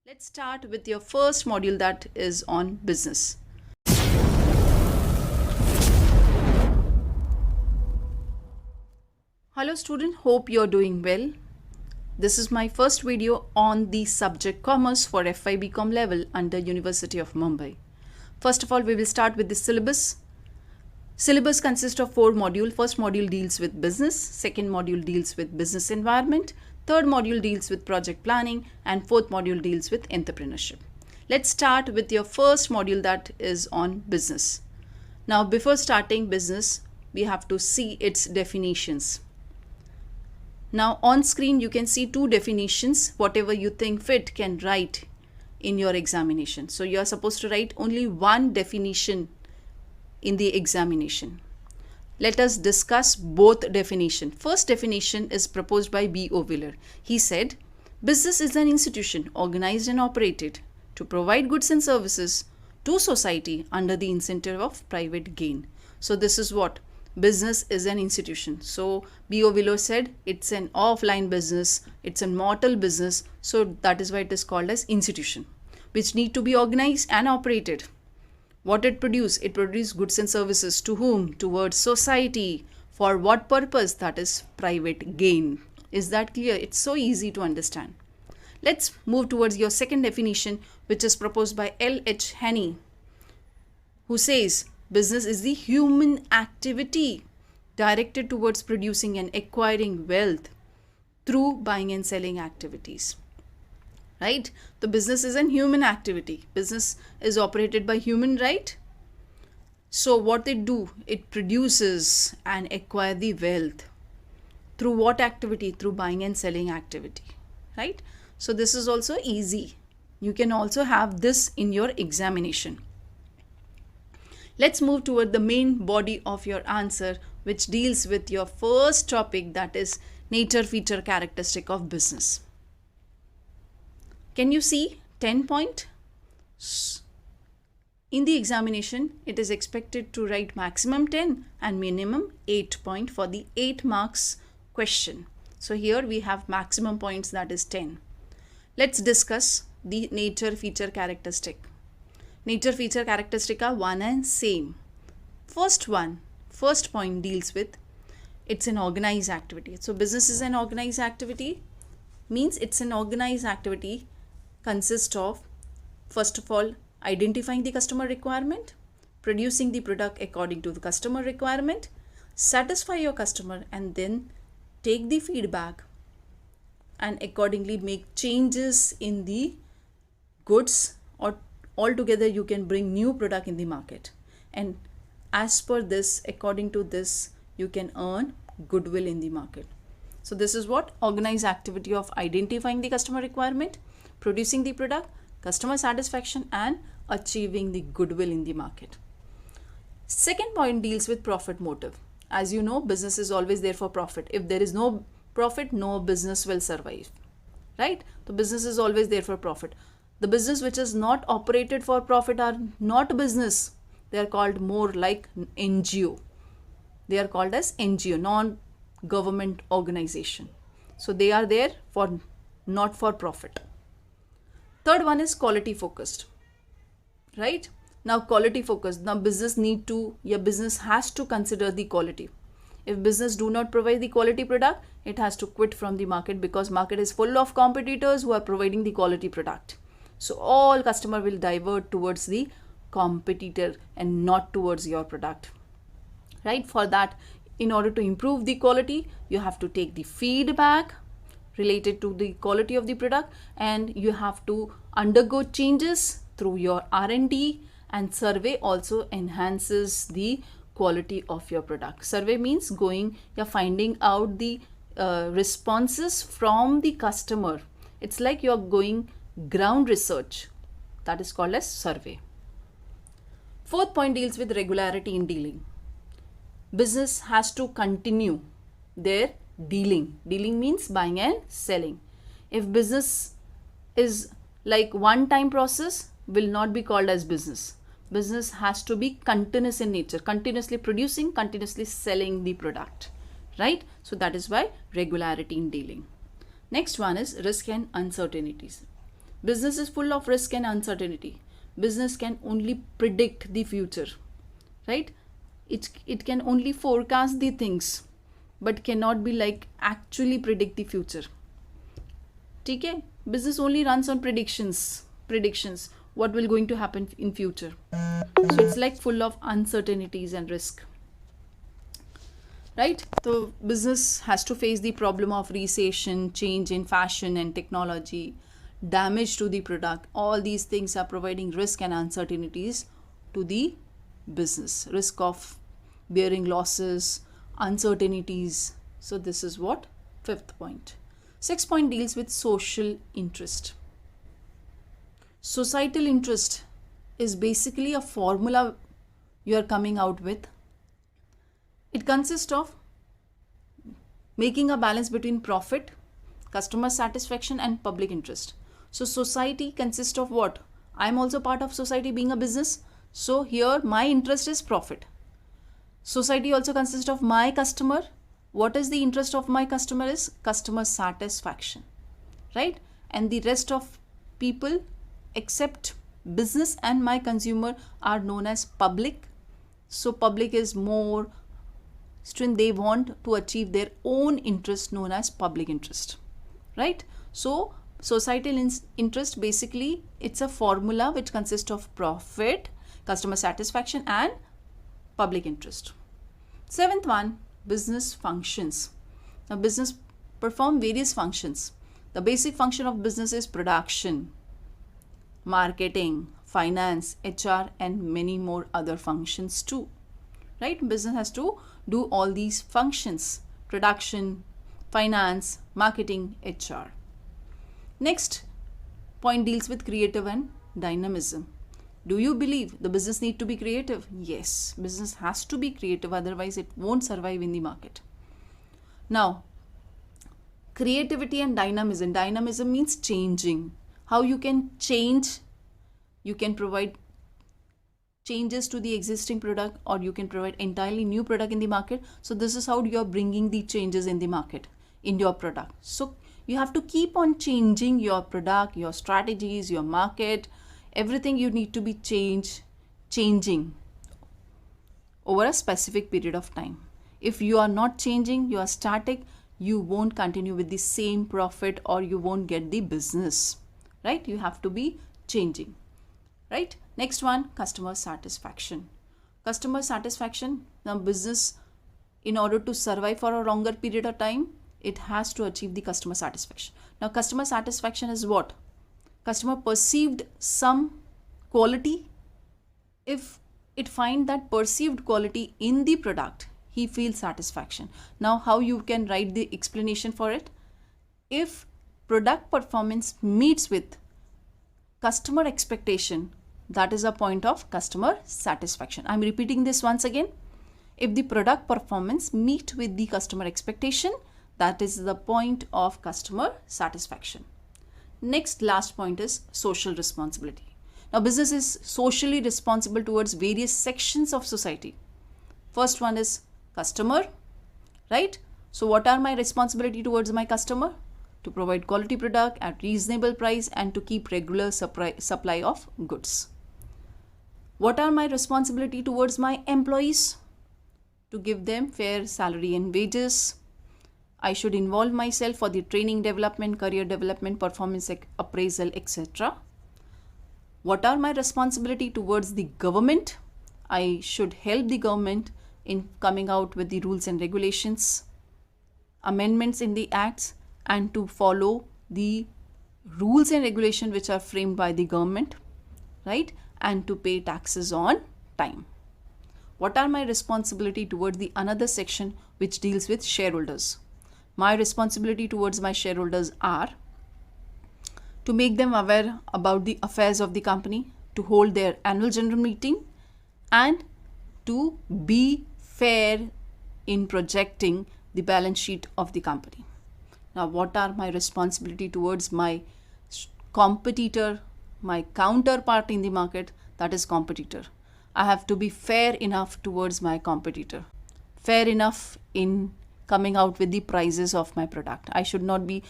Let's start with your first module, that is on business. Hello student, hope you're doing well. This is my first video on the subject commerce for FYBCOM level under University of Mumbai. First of all, we will start with the syllabus. Syllabus consists of 4 modules. First module deals with business, second module deals with business environment, third module deals with project planning, and fourth module deals with entrepreneurship. Let's start with your first module, that is on business. Now, before starting business, we have to see its definitions. Now, on screen, you can see 2 definitions. Whatever you think fit can write in your examination. So, you are supposed to write only one definition in the examination. Let us discuss both definitions. First definition is proposed by B.O. Wheeler. He said, business is an institution organized and operated to provide goods and services to society under the incentive of private gain. So this is what? Business is an institution. So B.O. Wheeler said it's an offline business, it's a mortal business. So that is why it is called as institution, which need to be organized and operated. What it produces? It produces goods and services to whom? Towards society. For what purpose? That is private gain. Is that clear? It's so easy to understand. Let's move towards your second definition, which is proposed by L.H. Haney, who says business is the human activity directed towards producing and acquiring wealth through buying and selling activities. Right? The business is an human activity. Business is operated by human, right? So what they do, it produces and acquire the wealth. Through what activity? Through buying and selling activity. Right? So this is also easy. You can also have this in your examination. Let's move toward the main body of your answer, which deals with your first topic, that is nature, feature, characteristic of business. Can you see 10 point? In the examination, it is expected to write maximum 10 and minimum 8 point for the 8 marks question. So here we have maximum points, that is 10. Let's discuss the nature, feature, characteristic. Nature, feature, characteristic are one and same. First point deals with it's an organized activity. So business is an organized activity, means it's an organized activity consists of, first of all, identifying the customer requirement, producing the product according to the customer requirement, satisfy your customer, and then take the feedback and accordingly make changes in the goods, or altogether you can bring new product in the market. And as per this, according to this, you can earn goodwill in the market. So this is what? Organized activity of identifying the customer requirement, producing the product, customer satisfaction, and achieving the goodwill in the market. Second point deals with profit motive. As you know, business is always there for profit. If there is no profit, no business will survive. Right? The business is always there for profit. The business which is not operated for profit are not business. They are called more like NGO. They are called as NGO, non-government organization. So they are there for not for profit. Third one is quality focused, right? Now quality focused, now your business has to consider the quality. If business do not provide the quality product, it has to quit from the market, because market is full of competitors who are providing the quality product. So all customer will divert towards the competitor and not towards your product, right? For that, in order to improve the quality, you have to take the feedback related to the quality of the product, and you have to undergo changes through your R&D, and survey also enhances the quality of your product. Survey means you're finding out the responses from the customer. It's like you're going ground research. That is called as survey. Fourth point deals with regularity in dealing. Business has to continue their dealing. Dealing means buying and selling. If business is like one-time process, will not be called as business. Business has to be continuous in nature, continuously producing, continuously selling the product, right? So that is why regularity in dealing. Next one is risk and uncertainties. Business is full of risk and uncertainty. Business can only predict the future, right? It can only forecast the things, but cannot be like actually predict the future. ठीक है? Business only runs on predictions, what will going to happen in future. So it's like full of uncertainties and risk, right? So business has to face the problem of recession, change in fashion and technology, damage to the product. All these things are providing risk and uncertainties to the business. Risk of bearing losses, uncertainties. So this is what? Fifth point. Sixth point deals with social interest. Societal interest is basically a formula you are coming out with. It consists of making a balance between profit, customer satisfaction and public interest. So society consists of what? I am also part of society being a business. So here my interest is profit. Society also consists of my customer. What is the interest of my customer is customer satisfaction, right? And the rest of people except business and my consumer are known as public. So public is more strength, they want to achieve their own interest known as public interest, right? So societal interest, basically it's a formula which consists of profit, customer satisfaction and public interest. Seventh one, business functions. Now business perform various functions. The basic function of business is production, marketing, finance, HR and many more other functions too, right? Business has to do all these functions: production, finance, marketing, HR. Next point deals with creative and dynamism. Do you believe the business need to be creative? Yes, business has to be creative, otherwise it won't survive in the market. Now, creativity and dynamism. Dynamism means changing. How you can change? You can provide changes to the existing product, or you can provide entirely new product in the market. So this is how you are bringing the changes in the market in your product. So you have to keep on changing your product, your strategies, your market, everything you need to be changing over a specific period of time. If you are not changing, you are static, you won't continue with the same profit or you won't get the business, right? You have to be changing, right? Next one, customer satisfaction. Customer satisfaction, now business, in order to survive for a longer period of time, it has to achieve the customer satisfaction. Now customer satisfaction is what? Customer perceived some quality. If it find that perceived quality in the product, he feels satisfaction. Now how you can write the explanation for it? If product performance meets with customer expectation, that is a point of customer satisfaction. I'm repeating this once again. If the product performance meet with the customer expectation, that is the point of customer satisfaction. Next, last point is social responsibility. Now business is socially responsible towards various sections of society. First one is customer, right? So what are my responsibility towards my customer? To provide quality product at reasonable price and to keep regular supply of goods. What are my responsibility towards my employees? To give them fair salary and wages. I should involve myself for the training development, career development, performance appraisal, etc. What are my responsibility towards the government? I should help the government in coming out with the rules and regulations, amendments in the acts, and to follow the rules and regulations which are framed by the government, right? And to pay taxes on time. What are my responsibility towards the another section which deals with shareholders? My responsibility towards my shareholders are to make them aware about the affairs of the company, to hold their annual general meeting, and to be fair in projecting the balance sheet of the company. Now, what are my responsibility towards my competitor, my counterpart in the market, that is competitor? I have to be fair enough towards my competitor, fair enough in coming out with the prices of my product. I should not be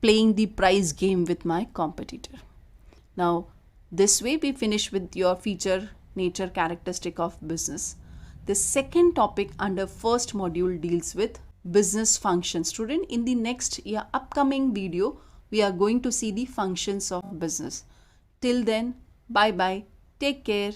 playing the price game with my competitor. Now, this way we finish with your feature, nature, characteristic of business. The second topic under first module deals with business functions. Student, in the next upcoming video, we are going to see the functions of business. Till then, bye bye. Take care.